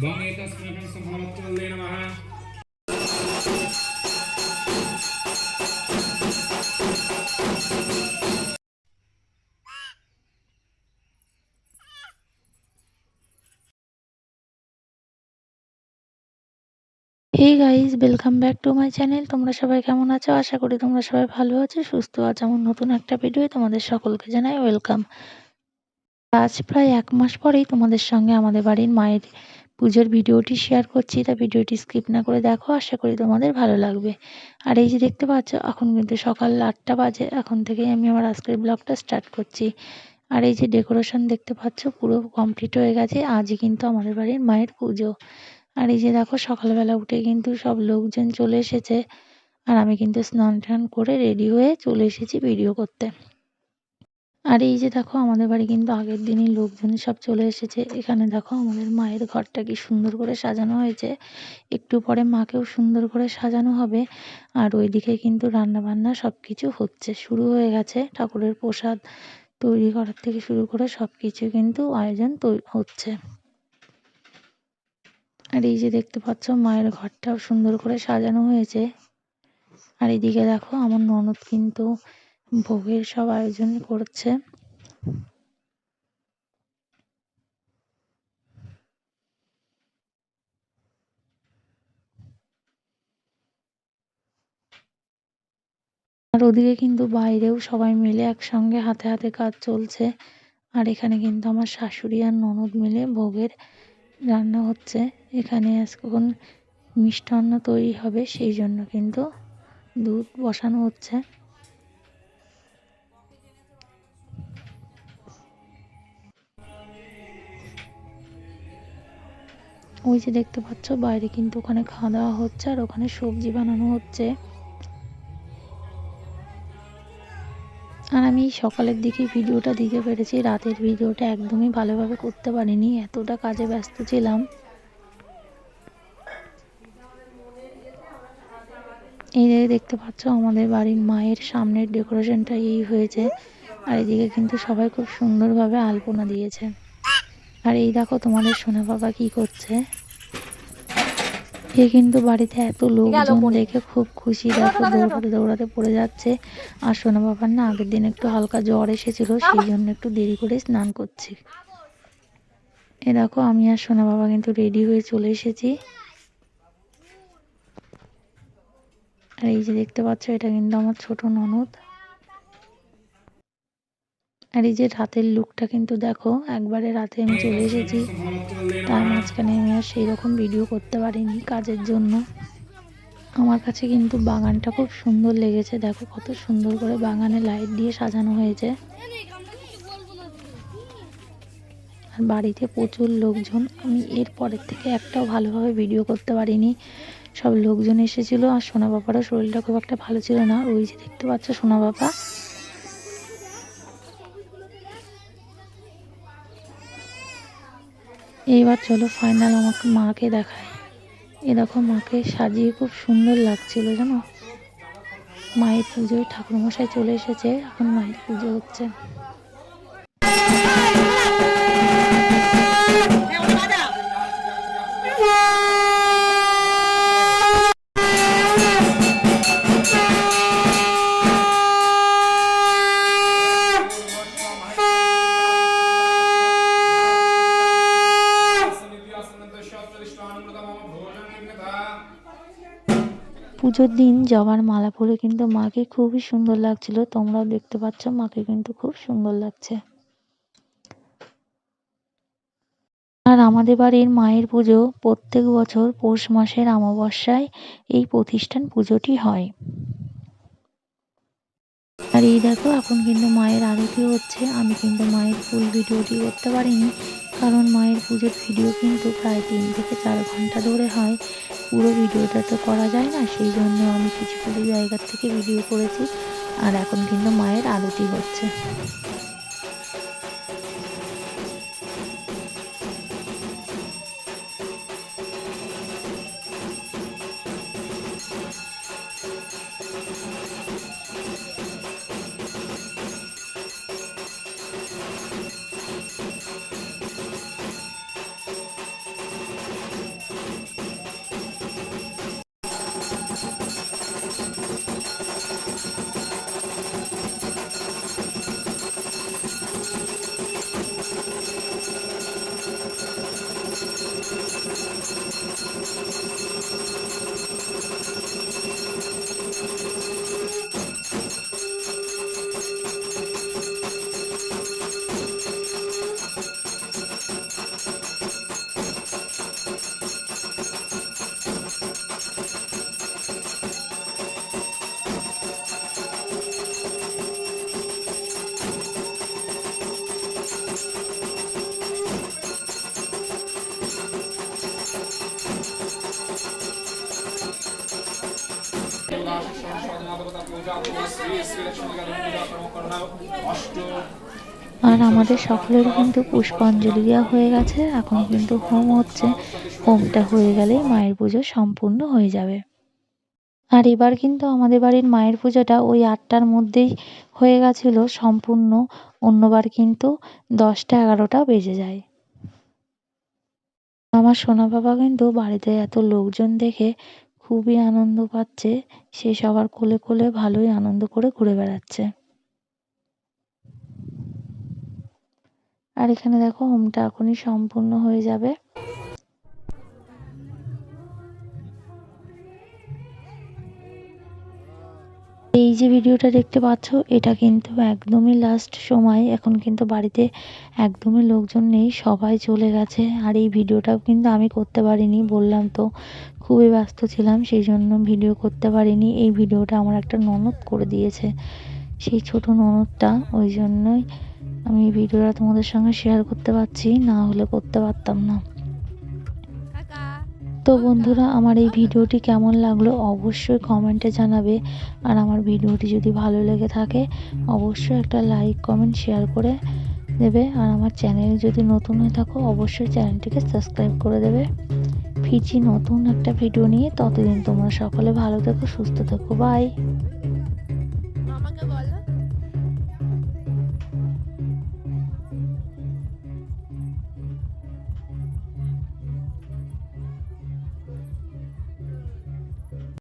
Bang etasmakan samhalattulle namaha. Hey guys, welcome back to my channel. তোমরা সবাই কেমন আছো? আশা করি তোমরা সবাই ভালো আছো, সুস্থ আছো। আমার নতুন একটা ভিডিও তোমাদের সকলকে জানাই ওয়েলকাম। আজ প্রায় 1 মাস পরেই তোমাদের সঙ্গে আমাদের বাড়ির মায়ের পুজোর ভিডিওটি শেয়ার করছি। তা ভিডিওটি স্কিপ না করে দেখো, আশা করি তোমাদের ভালো লাগবে। আর এই যে দেখতে পাচ্ছ, এখন কিন্তু সকাল 8টা বাজে। এখন থেকেই আমি আমার আজকের ব্লগটা স্টার্ট করছি। আর এই যে ডেকোরেশন দেখতে পাচ্ছ, পুরো কমপ্লিট হয়ে গেছে। আজই কিন্তু আমাদের বাড়ির মায়ের পুজো। আর এই যে দেখো, সকালবেলা উঠে কিন্তু সব লোকজন চলে এসেছে। আর আমি কিন্তু স্নান টান করে রেডি হয়ে চলে এসেছি ভিডিও করতে। আর এই যে দেখো, আমাদের বাড়ি কিন্তু আগের দিনই লোকজন সব চলে এসেছে। এখানে দেখো আমাদের মায়ের ঘরটা কি সুন্দর করে সাজানো হয়েছে। একটু পরে মাকেও সুন্দর করে সাজানো হবে। আর ওইদিকে কিন্তু রান্না বান্না সব কিছু হচ্ছে, শুরু হয়ে গেছে। ঠাকুরের প্রসাদ তৈরি করার থেকে শুরু করে সব কিছু কিন্তু আয়োজন হচ্ছে। আর এই যে দেখতে পাচ্ছ, মায়ের ঘরটাও সুন্দর করে সাজানো হয়েছে। আর এদিকে দেখো, আমার ননদ কিন্তু ভোগের সব আয়োজন করছে। আর ওদিকে কিন্তু বাইরেও সবাই মিলে একসঙ্গে হাতে হাতে কাজ চলছে। আর এখানে কিন্তু আমার শাশুড়ি আর ননদ মিলে ভোগের রান্না হচ্ছে। এখানে এখন মিষ্টান্ন তৈরি হবে, সেই জন্য কিন্তু দুধ বসানো হচ্ছে। ওই যে দেখতে পাচ্ছ, বাইরে কিন্তু ওখানে খাওয়া দাওয়া হচ্ছে আর ওখানে সবজি বানানো হচ্ছে। আর আমি সকালের দিকে ভিডিওটা দিতে পেরেছি, রাতের ভিডিওটা একদমই ভালোভাবে করতে পারিনি, এতটা কাজে ব্যস্ত ছিলাম। এই যে দেখতে পাচ্ছ, আমাদের বাড়ির মায়ের সামনের ডেকোরেশনটা এই হয়েছে। আর এদিকে কিন্তু সবাই খুব সুন্দরভাবে আলপনা দিয়েছে। আর এই দেখো, তোমাদের সোনা বাবা কি করছে। এ কিন্তু বাড়িতে এত লোকজন দেখে খুব খুশি। দেখো, দৌড়াতে দৌড়াতে পড়ে যাচ্ছে। আর সোনা বাবার না আগের দিন একটু হালকা জ্বর এসেছিল, সেই জন্য একটু দেরি করে স্নান করছি। এ দেখো, আমি আর সোনা বাবা কিন্তু রেডি হয়ে চলে এসেছি। আর এই যে দেখতে পাচ্ছ, এটা কিন্তু আমার ছোট ননদ। আর এই যে রাতের লুকটা কিন্তু দেখো, একবারে রাতে আমি চলে এসেছি। Etasmakan samhalattulle তার namaha. মাঝখানে আমি আর সেই রকম ভিডিও করতে পারিনি কাজের জন্য। আমার কাছে কিন্তু বাগানটা খুব সুন্দর লেগেছে। দেখো কত সুন্দর করে বাগানে লাইট দিয়ে সাজানো হয়েছে। আর বাড়িতে প্রচুর লোকজন, আমি এর পরের থেকে একটাও ভালোভাবে ভিডিও করতে পারিনি। সব লোকজন এসেছিল। আর সোনা বাবারও শরীরটা খুব একটা ভালো ছিল না। ওই যে দেখতে পাচ্ছ সোনা বাবা। এইবার চলো ফাইনাল আমাকে মাকে দেখায়। এ দেখো, মাকে সাজিয়ে খুব সুন্দর লাগছিল জানো। মায়ের পুজোয় ঠাকুরমশাই চলে এসেছে, এখন মায়ের পুজো হচ্ছে। পুজোর দিন জবার মালা পরে কিন্তু মাকে খুবই সুন্দর লাগছিল। তোমরাও দেখতে পাচ্ছ, মাকে কিন্তু খুব সুন্দর লাগছে। আর আমাদের বাড়ির মায়ের পুজো প্রত্যেক বছর পৌষ মাসের অমাবস্যায় এই প্রতিষ্ঠান পুজোটি হয়। আর এই দেখো, এখন কিন্তু মায়ের আরতি হচ্ছে। আমি কিন্তু মায়ের ফুল ভিডিওটি করতে পারিনি, কারণ মায়ের পুজোর ভিডিও কিন্তু প্রায় 3 থেকে 4 ঘন্টা ধরে হয়। পুরো ভিডিওটা তো করা যায় না, সেই জন্য আমি কিছু কিছু জায়গার থেকে ভিডিও করেছি। আর এখন কিন্তু মায়ের আরতি হচ্ছে। আর আমাদের সকলের কিন্তু পুষ্পাঞ্জলি দেওয়া হয়ে গেছে, এখন কিন্তু হোম হচ্ছে। হোমটা হয়ে গেলেই মায়ের পুজো সম্পূর্ণ হয়ে যাবে। আর এবার কিন্তু আমাদের বাড়ির মায়ের পুজোটা ওই ৮টার মধ্যেই হয়ে গেছিলো সম্পূর্ণ, অন্যবার কিন্তু 10টা 11টা বেজে যায়। আমার সোনা বাবা কিন্তু বাড়িতে এত লোকজন দেখে খুবই আনন্দ পাচ্ছে, সে সবার কোলে কোলে ভালোই আনন্দ করে ঘুরে বেড়াচ্ছে। আর এখানে দেখো হোমটা এখনই সম্পূর্ণ হয়ে যাবে। এই যে ভিডিওটা দেখতে পাচ্ছ, এটা কিন্তু একদমই লাস্ট সময়, এখন কিন্তু বাড়িতে একদমই লোকজন নেই, সবাই চলে গেছে। আর এই ভিডিওটাও কিন্তু আমি করতে পারিনি, বললাম তো খুবই ব্যস্ত ছিলাম, সেই জন্য ভিডিও করতে পারিনি। এই ভিডিওটা আমার একটা ননদ করে দিয়েছে, সেই ছোট ননদটা, ওই জন্যই আমি ভিডিওটা তোমাদের সঙ্গে শেয়ার করতে পারছি, না হলে করতে পারতাম না। তো বন্ধুরা, আমার এই ভিডিওটি কেমন লাগলো অবশ্যই কমেন্টে জানাবে। আর আমার ভিডিওটি যদি ভালো লেগে থাকে অবশ্যই একটা লাইক কমেন্ট শেয়ার করে দেবে। আর আমার চ্যানেলে যদি নতুন হয়ে থাকো অবশ্যই চ্যানেলটিকে সাবস্ক্রাইব করে দেবে। ফিরছি নতুন একটা ভিডিও নিয়ে, ততদিন তোমরা সকলে ভালো থেকো, সুস্থ থেকো, বাই।